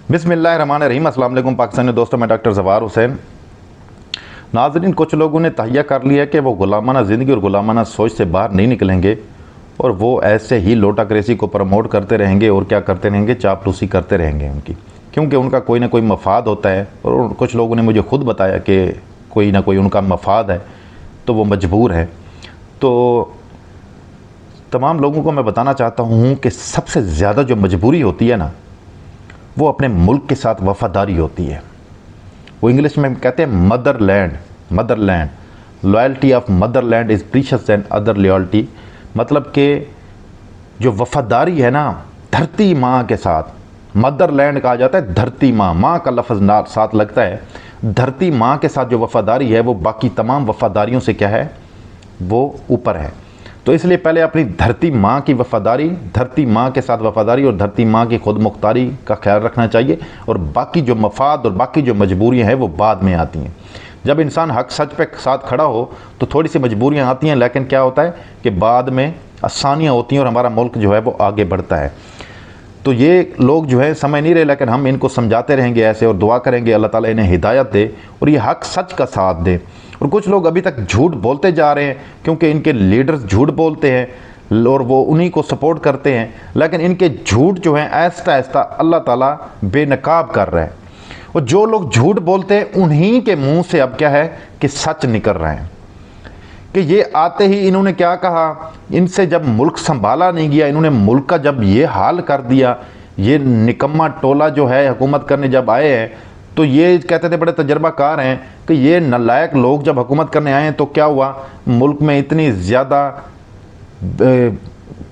बिस्मिल्लाहिर्रहमानिर्रहीम। अस्सलाम वालेकुम पाकिस्तानी दोस्तों, मैं डॉक्टर ज़फ़ार हुसैन। नाज़रीन, कुछ लोगों ने तहैया कर लिया कि वो गुलामाना ज़िंदगी और गुलामाना सोच से बाहर नहीं निकलेंगे और वो ऐसे ही लोटाक्रेसी को प्रमोट करते रहेंगे और क्या करते रहेंगे, चापलूसी करते रहेंगे उनकी, क्योंकि उनका कोई ना कोई मफाद होता है। और कुछ लोगों ने मुझे खुद बताया कि कोई ना कोई उनका मफाद है तो वो मजबूर है। तो तमाम लोगों को मैं बताना चाहता हूँ कि सबसे ज़्यादा जो मजबूरी होती है ना, वो अपने मुल्क के साथ वफ़ादारी होती है। वो इंग्लिश में कहते हैं Motherland. Loyalty of Motherland is precious than other loyalty. मतलब कि जो वफ़ादारी है ना धरती माँ के साथ, मदरलैंड कहा जाता है धरती माँ, माँ का लफ्ज़ साथ लगता है। धरती माँ के साथ जो वफ़ादारी है वो बाकी तमाम वफ़ादारियों से क्या है, वो ऊपर है। तो इसलिए पहले अपनी धरती माँ की वफ़ादारी, धरती माँ के साथ वफ़ादारी और धरती माँ की खुद मुख्तारी का ख्याल रखना चाहिए। और बाकी जो मफाद और बाकी जो मजबूरियाँ हैं वो बाद में आती हैं। जब इंसान हक सच पे साथ खड़ा हो तो थोड़ी सी मजबूरियाँ आती हैं, लेकिन क्या होता है कि बाद में आसानियाँ होती हैं और हमारा मुल्क जो है वो आगे बढ़ता है। तो ये लोग जो है समझ नहीं रहे, लेकिन हम इनको समझाते रहेंगे ऐसे और दुआ करेंगे अल्लाह ताला इन्हें हिदायत दे और ये हक सच का साथ दे। और कुछ लोग अभी तक झूठ बोलते जा रहे हैं क्योंकि इनके लीडर्स झूठ बोलते हैं और वो उन्हीं को सपोर्ट करते हैं, लेकिन इनके झूठ जो हैं आहिस्ता आहिस्ता अल्लाह ताला बेनकाब कर रहा है। और जो लोग झूठ बोलते हैं उन्हीं के मुंह से अब क्या है कि सच निकल रहे हैं। कि ये आते ही इन्होंने क्या कहा, इनसे जब मुल्क संभाला नहीं गया, इन्होंने मुल्क का जब ये हाल कर दिया, ये निकम्मा टोला जो है हुकूमत करने जब आए हैं तो ये कहते थे बड़े तजर्बाकार हैं कि ये नालायक लोग जब हुकूमत करने आए हैं तो क्या हुआ, मुल्क में इतनी ज़्यादा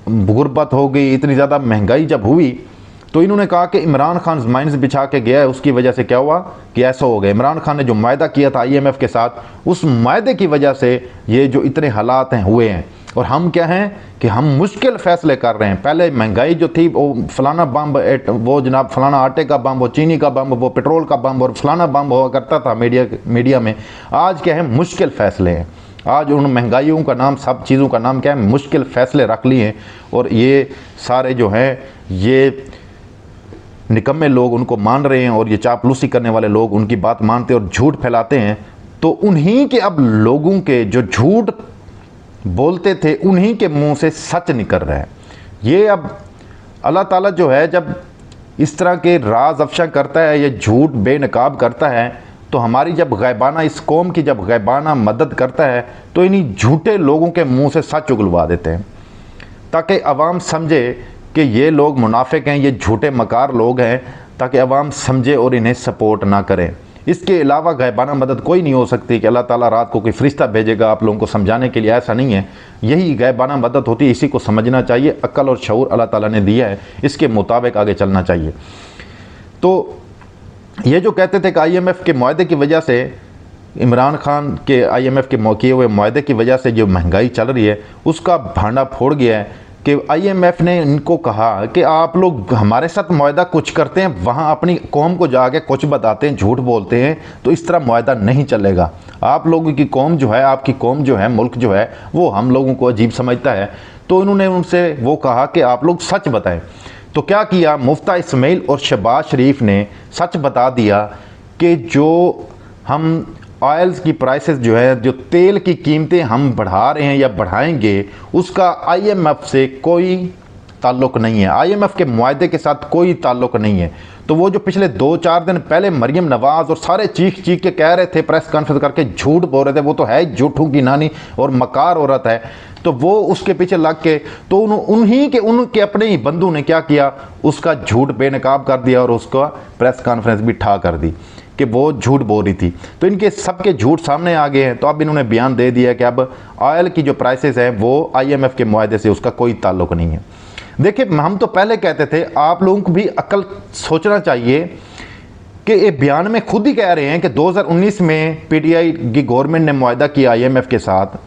गुर्बत हो गई, इतनी ज़्यादा महंगाई जब हुई तो इन्होंने कहा कि इमरान खान माइंस बिछा के गया है, उसकी वजह से क्या हुआ कि ऐसा हो गया। इमरान खान ने जो मायदा किया था IMF के साथ, उस मायदे की वजह से ये जो इतने हालात हैं हुए हैं। और हम क्या हैं कि हम मुश्किल फ़ैसले कर रहे हैं। पहले महंगाई जो थी वो फलाना बम, वो जनाब फलाना आटे का बम, वो चीनी का बम, वो पेट्रोल का बम और फलाना बम हुआ करता था मीडिया में। आज क्या है, मुश्किल फ़ैसले हैं। आज उन महंगाइयों का नाम, सब चीज़ों का नाम क्या है, मुश्किल फ़ैसले रख लिए हैं। और ये सारे जो हैं ये निकम्मे लोग उनको मान रहे हैं और ये चापलूसी करने वाले लोग उनकी बात मानते और झूठ फैलाते हैं। तो उन्हीं के अब लोगों के जो झूठ बोलते थे उन्हीं के मुंह से सच निकल रहा है। ये अब अल्लाह ताला जो है जब इस तरह के राज अफशा करता है, ये झूठ बेनकाब करता है, तो हमारी जब गैबाना, इस कौम की जब गैबाना मदद करता है तो इन्हीं झूठे लोगों के मुंह से सच उगलवा देते हैं ताकि अवाम समझे कि ये लोग मुनाफिक हैं, ये झूठे मकार लोग हैं, ताकि अवाम समझे और इन्हें सपोर्ट ना करें। इसके अलावा गैबाना मदद कोई नहीं हो सकती कि अल्लाह ताला रात को कोई फरिश्ता भेजेगा आप लोगों को समझाने के लिए, ऐसा नहीं है। यही गैबाना मदद होती है, इसी को समझना चाहिए। अक्ल और शऊर अल्लाह ताला ने दिया है, इसके मुताबिक आगे चलना चाहिए। तो ये जो कहते थे कि IMF के मुआहदे की वजह से, इमरान खान के IMF के किए हुए मुआहदे की वजह से जो महंगाई चल रही है उसका भांडा फोड़ गया है कि IMF ने इनको कहा कि आप लोग हमारे साथ मुआहदा कुछ करते हैं, वहाँ अपनी कौम को जाके कुछ बताते हैं, झूठ बोलते हैं, तो इस तरह मुआहदा नहीं चलेगा। आप लोगों की कौम जो है, आपकी कौम जो है, मुल्क जो है, वो हम लोगों को अजीब समझता है। तो इन्होंने उनसे वो कहा कि आप लोग सच बताएं। तो क्या किया, मुफ्ता इस्माइल और शहबाज शरीफ ने सच बता दिया कि जो हम ऑयल्स की प्राइसेस जो है, जो तेल की कीमतें हम बढ़ा रहे हैं या बढ़ाएंगे, उसका IMF से कोई ताल्लुक़ नहीं है, IMF के मुआहदे के साथ कोई ताल्लुक़ नहीं है। तो वो जो पिछले 2-4 दिन पहले मरियम नवाज़ और सारे चीख के कह रहे थे, प्रेस कॉन्फ्रेंस करके झूठ बोल रहे थे, वो तो है झूठों की नानी और मकार औरत है, तो वो उसके पीछे लग के तो उनके अपने ही बंधु ने क्या किया, उसका झूठ बेनकाब कर दिया और उसका प्रेस कॉन्फ्रेंस भी ठा कर दी कि वो झूठ बोल रही थी। तो इनके सबके झूठ सामने आ गए हैं। तो अब इन्होंने बयान दे दिया कि अब ऑयल की जो प्राइसेस हैं वो IMF के मुआहदे से उसका कोई ताल्लुक़ नहीं है। देखिए, हम तो पहले कहते थे, आप लोगों को भी अक्ल सोचना चाहिए कि ये बयान में खुद ही कह रहे हैं कि 2019 में PTI की गवर्नमेंट ने मुआहदा किया IMF के साथ।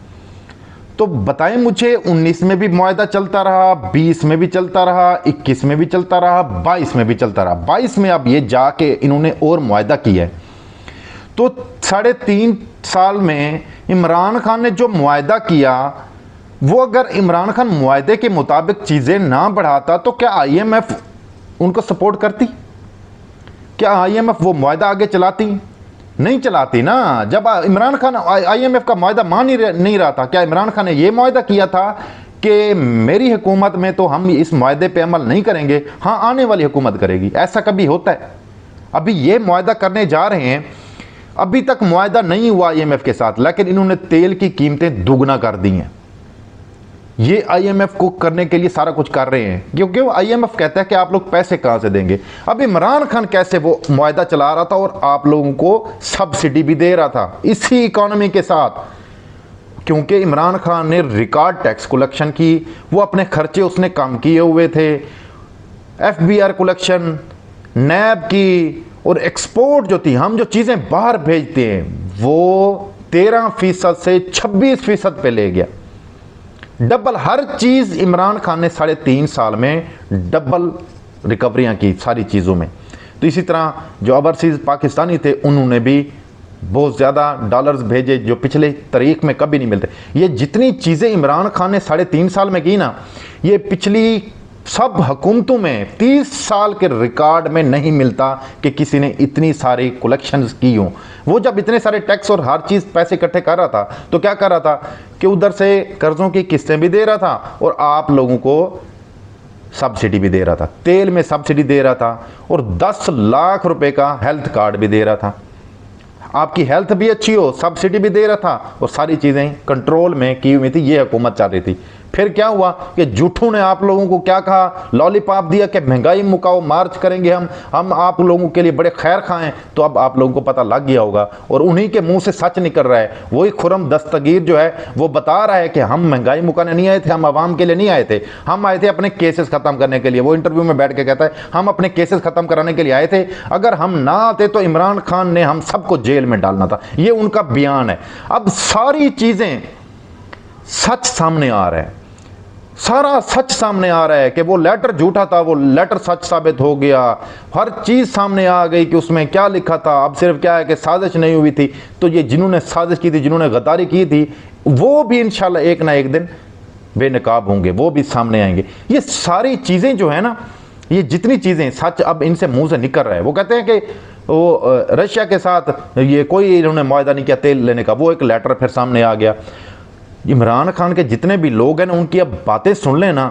तो बताएं मुझे, 19 में भी मुआहदा चलता रहा, 20 में भी चलता रहा, 21 में भी चलता रहा, 22 में भी चलता रहा, 22 में अब ये जाके इन्होंने और मुआहदा किया है। तो 3.5 साल में इमरान खान ने जो मुआहदा किया, वो अगर इमरान खान मुआहदे के मुताबिक चीज़ें ना बढ़ाता तो क्या IMF उनको सपोर्ट करती? क्या IMF वो मुआहदा आगे चलाती? नहीं चलाती ना। जब इमरान खान IMF का मुआहदा मान ही नहीं रहा था, क्या इमरान खान ने ये मुआहदा किया था कि मेरी हुकूमत में तो हम इस मुआहदे पे अमल नहीं करेंगे, हाँ आने वाली हुकूमत करेगी? ऐसा कभी होता है? अभी ये मुआहदा करने जा रहे हैं, अभी तक मुआहदा नहीं हुआ IMF के साथ, लेकिन इन्होंने तेल की कीमतें दुगना कर दी हैं। ये IMF को करने के लिए सारा कुछ कर रहे हैं, क्योंकि वो IMF कहता है कि आप लोग पैसे कहां से देंगे। अब इमरान खान कैसे वो मुआहदा चला रहा था और आप लोगों को सब्सिडी भी दे रहा था इसी इकोनॉमी के साथ, क्योंकि इमरान खान ने रिकॉर्ड टैक्स कलेक्शन की, वो अपने खर्चे उसने कम किए हुए थे, FBR कलेक्शन, नैब की, और एक्सपोर्ट जो थी, हम जो चीज़ें बाहर भेजते हैं वो 13% से 26% पे ले गया। डबल हर चीज़ इमरान खान ने 3.5 साल में डबल रिकवरियां की सारी चीज़ों में। तो इसी तरह जो ओवरसीज़ पाकिस्तानी थे उन्होंने भी बहुत ज़्यादा डॉलर्स भेजे जो पिछले तारीख में कभी नहीं मिलते। ये जितनी चीज़ें इमरान खान ने 3.5 साल में की ना, ये पिछली सब हुकूमतों में 30 साल के रिकॉर्ड में नहीं मिलता कि किसी ने इतनी सारी कलेक्शंस की हों। वो जब इतने सारे टैक्स और हर चीज़ पैसे इकट्ठे कर रहा था तो क्या कर रहा था कि उधर से कर्ज़ों की किस्तें भी दे रहा था और आप लोगों को सब्सिडी भी दे रहा था, तेल में सब्सिडी दे रहा था, और 10 लाख रुपए का हेल्थ कार्ड भी दे रहा था। आपकी हेल्थ भी अच्छी हो, सब्सिडी भी दे रहा था, और सारी चीज़ें कंट्रोल में की हुई थी, ये हुकूमत चाह रही थी। फिर क्या हुआ कि झूठों ने आप लोगों को क्या कहा, लॉलीपॉप दिया कि महंगाई मुकाओ, मार्च करेंगे हम आप लोगों के लिए बड़े खैर खाएं। तो अब आप लोगों को पता लग गया होगा, और उन्हीं के मुंह से सच निकल रहा है। वही खुरम दस्तगीर जो है वो बता रहा है कि हम महंगाई मुकाने नहीं आए थे, हम आवाम के लिए नहीं आए थे, हम आए थे अपने केसेस खत्म करने के लिए। वो इंटरव्यू में बैठ के कहता है हम अपने केसेस खत्म कराने के लिए आए थे, अगर हम ना आते तो इमरान खान ने हम सबको जेल में डालना था। ये उनका बयान है। अब सारी चीजें सच सामने आ रहा है, सारा सच सामने आ रहा है कि वो लेटर झूठा था, वो लेटर सच साबित हो गया, हर चीज़ सामने आ गई कि उसमें क्या लिखा था। अब सिर्फ क्या है कि साजिश नहीं हुई थी, तो ये जिन्होंने साजिश की थी, जिन्होंने गद्दारी की थी, वो भी इंशाल्लाह एक ना एक दिन बेनकाब होंगे, वो भी सामने आएंगे। ये सारी चीज़ें जो है ना, ये जितनी चीज़ें सच अब इनसे मुंह से निकल रहा है। वो कहते हैं कि वो रशिया के साथ ये कोई इन्होंने मुआहदा नहीं किया तेल लेने का, वो एक लेटर फिर सामने आ गया। इमरान खान के जितने भी लोग हैं ना, उनकी अब बातें सुन लें ना,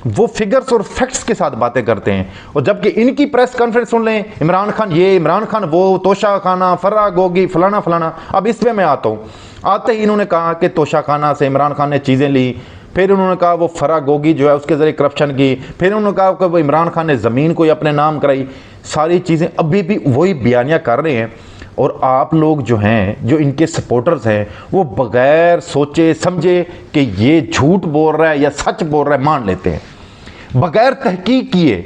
वो फिगर्स और फैक्ट्स के साथ बातें करते हैं। और जबकि इनकी प्रेस कॉन्फ्रेंस सुन लें, इमरान खान ये, इमरान खान वो, तोशा खाना, फर्रा गोगी, फलाना फलाना। अब इस पे मैं आता हूँ। आते ही इन्होंने कहा कि तोशा खाना से इमरान खान ने चीज़ें ली, फिर उन्होंने कहा वो फर्रा गोगी जो है उसके ज़रिए करप्शन की, फिर उन्होंने कहा कि वो इमरान खान ने ज़मीन कोई अपने नाम कराई। सारी चीज़ें अभी भी वही बयानियाँ कर रहे हैं। और आप लोग जो हैं, जो इनके सपोर्टर्स हैं, वो बगैर सोचे समझे कि ये झूठ बोल रहा है या सच बोल रहा है मान लेते हैं, बगैर तहकीक किए।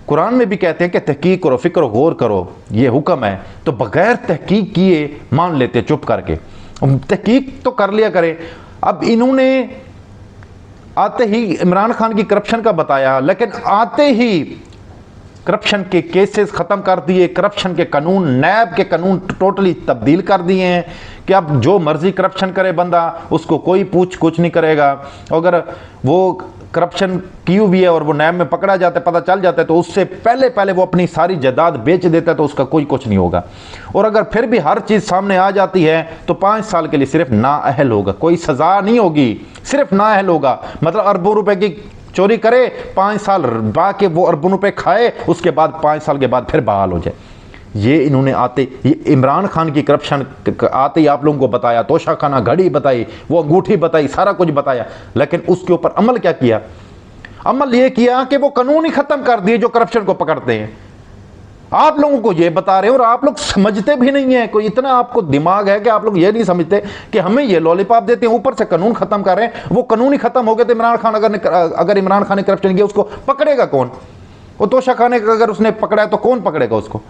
कुरान में भी कहते हैं कि तहकीक करो, फिक्र गौर करो, ये हुक्म है। तो बगैर तहकीक किए मान लेते चुप करके। तहकीक तो कर लिया करें। अब इन्होंने आते ही इमरान खान की करप्शन का बताया, लेकिन आते ही करप्शन के केसेस खत्म कर दिए, करप्शन के कानून, नैब के कानून टोटली तब्दील कर दिए हैं कि अब जो मर्जी करप्शन करे बंदा, उसको कोई पूछ कुछ नहीं करेगा। अगर वो करप्शन की हुई है और वो नैब में पकड़ा जाता है, पता चल जाता है, तो उससे पहले वो अपनी सारी जायदाद बेच देता है, तो उसका कोई कुछ नहीं होगा। और अगर फिर भी हर चीज़ सामने आ जाती है तो 5 साल के लिए सिर्फ नाअहल होगा, कोई सज़ा नहीं होगी, सिर्फ नाअहल होगा। मतलब अरबों रुपए की चोरी करे, 5 साल बाकी वो अरबों रुपए खाए, उसके बाद 5 साल के बाद फिर बहाल हो जाए। ये इन्होंने आते, ये इमरान खान की करप्शन आते ही आप लोगों को बताया, तोशा खाना, घड़ी बताई, वो अंगूठी बताई, सारा कुछ बताया, लेकिन उसके ऊपर अमल क्या किया? अमल ये किया कि वो कानून ही खत्म कर दिए जो करप्शन को पकड़ते हैं। आप लोगों को ये बता रहे हैं और आप लोग समझते भी नहीं है। कोई इतना आपको दिमाग है कि आप लोग ये नहीं समझते कि हमें ये लॉलीपॉप देते हैं, ऊपर से कानून खत्म कर रहे हैं। वो कानून ही खत्म हो गए तो इमरान खान अगर इमरान खान ने करप्शन किया, उसको पकड़ेगा कौन? वो तोशा खाने का अगर उसने पकड़ा है तो कौन पकड़ेगा उसको?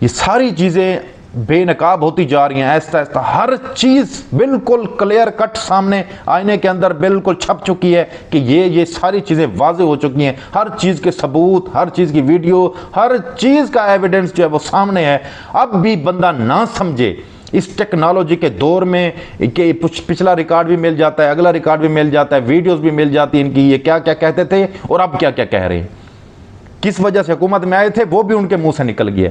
ये सारी चीजें बेनकाब होती जा रही हैं ऐसा ऐसा। हर चीज बिल्कुल क्लियर कट सामने आईने के अंदर बिल्कुल छप चुकी है कि ये सारी चीजें वाज़े हो चुकी हैं। हर चीज के सबूत, हर चीज की वीडियो, हर चीज का एविडेंस जो है वो सामने है। अब भी बंदा ना समझे, इस टेक्नोलॉजी के दौर में कि पिछला रिकॉर्ड भी मिल जाता है, अगला रिकॉर्ड भी मिल जाता है, वीडियोस भी मिल जाती है इनकी, ये क्या क्या कहते थे और अब क्या क्या कह रहे हैं। किस वजह से हुकूमत में आए थे वो भी उनके मुंह से निकल गया,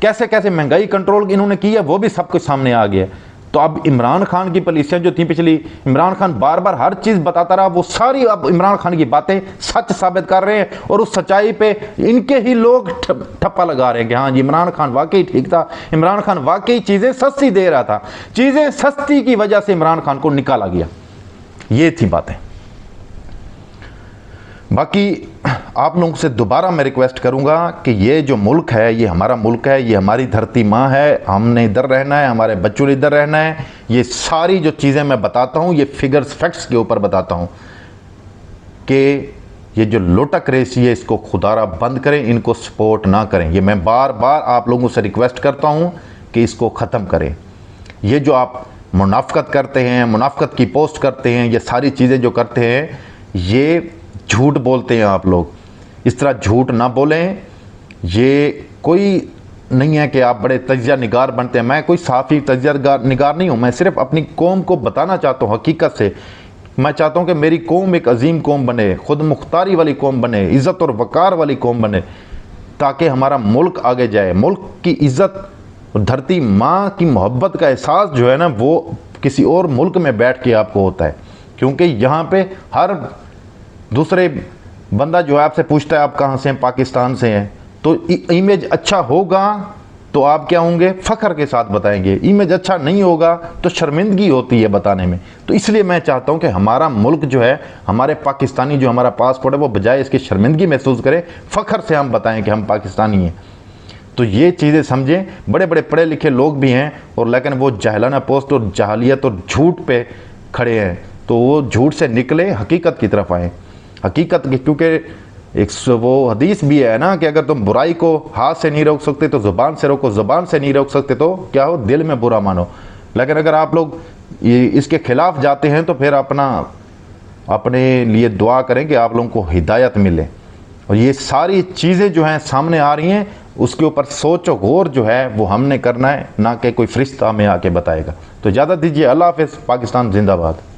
कैसे कैसे महंगाई कंट्रोल इन्होंने की है वो भी सब कुछ सामने आ गया। तो अब इमरान खान की पॉलिसियां जो थी पिछली, इमरान खान बार बार हर चीज़ बताता रहा, वो सारी अब इमरान खान की बातें सच साबित कर रहे हैं और उस सच्चाई पे इनके ही लोग ठप्पा लगा रहे हैं कि हाँ जी इमरान खान वाकई ठीक था, इमरान खान वाकई चीज़ें सस्ती दे रहा था, चीज़ें सस्ती की वजह से इमरान खान को निकाला गया। ये थी बातें। बाकी आप लोगों से दोबारा मैं रिक्वेस्ट करूंगा कि ये जो मुल्क है ये हमारा मुल्क है, ये हमारी धरती माँ है, हमने इधर रहना है, हमारे बच्चों ने इधर रहना है। ये सारी जो चीज़ें मैं बताता हूँ ये फिगर्स फैक्ट्स के ऊपर बताता हूँ कि ये जो लोटक रेसी है इसको खुदारा बंद करें, इनको सपोर्ट ना करें। ये मैं बार बार आप लोगों से रिक्वेस्ट करता हूँ कि इसको ख़त्म करें। ये जो आप मुनाफ़कत करते हैं, मुनाफ़कत की पोस्ट करते हैं, ये सारी चीज़ें जो करते हैं ये झूठ बोलते हैं आप लोग। इस तरह झूठ ना बोलें। ये कोई नहीं है कि आप बड़े तजिया निगार बनते हैं, मैं कोई साफ़ी तजिया निगार नहीं हूँ, मैं सिर्फ अपनी कौम को बताना चाहता हूँ हकीकत से। मैं चाहता हूँ कि मेरी कौम एक अजीम कौम बने, खुद मुख्तारी वाली कौम बने, इज़्ज़त और वक़ार वाली कौम बने, ताकि हमारा मुल्क आगे जाए। मुल्क की इज़्ज़त, धरती माँ की मोहब्बत का एहसास जो है ना वो किसी और मुल्क में बैठ के आपको होता है, क्योंकि यहाँ पे हर दूसरे बंदा जो है आपसे पूछता है आप कहाँ से हैं, पाकिस्तान से हैं। तो इमेज अच्छा होगा तो आप क्या होंगे, फ़ख्र के साथ बताएंगे, इमेज अच्छा नहीं होगा तो शर्मिंदगी होती है बताने में। तो इसलिए मैं चाहता हूँ कि हमारा मुल्क जो है, हमारे पाकिस्तानी जो हमारा पासपोर्ट है वो बजाय इसकी शर्मिंदगी महसूस करे, फ़ख्र से हम बताएं कि हम पाकिस्तानी हैं। तो ये चीज़ें समझें। बड़े बड़े पढ़े लिखे लोग भी हैं और लेकिन वो जहलाना पोस्ट और जहालियत और झूठ पे खड़े हैं, तो वो झूठ से निकले, हकीकत की तरफ आएँ। हकीकत की, क्योंकि एक वो हदीस भी है ना कि अगर तुम बुराई को हाथ से नहीं रोक सकते तो ज़ुबान से रोको, ज़ुबान से नहीं रोक सकते तो क्या हो, दिल में बुरा मानो। लेकिन अगर आप लोग इसके खिलाफ जाते हैं तो फिर अपने लिए दुआ करें कि आप लोगों को हिदायत मिले। और ये सारी चीज़ें जो हैं सामने आ रही हैं, उसके ऊपर सोचो गौर जो है वो हमने करना है, ना कि कोई फरिश्ता हमें आके बताएगा। तो इजाज़त दीजिए, अल्लाह हाफ़िज़। पाकिस्तान जिंदाबाद।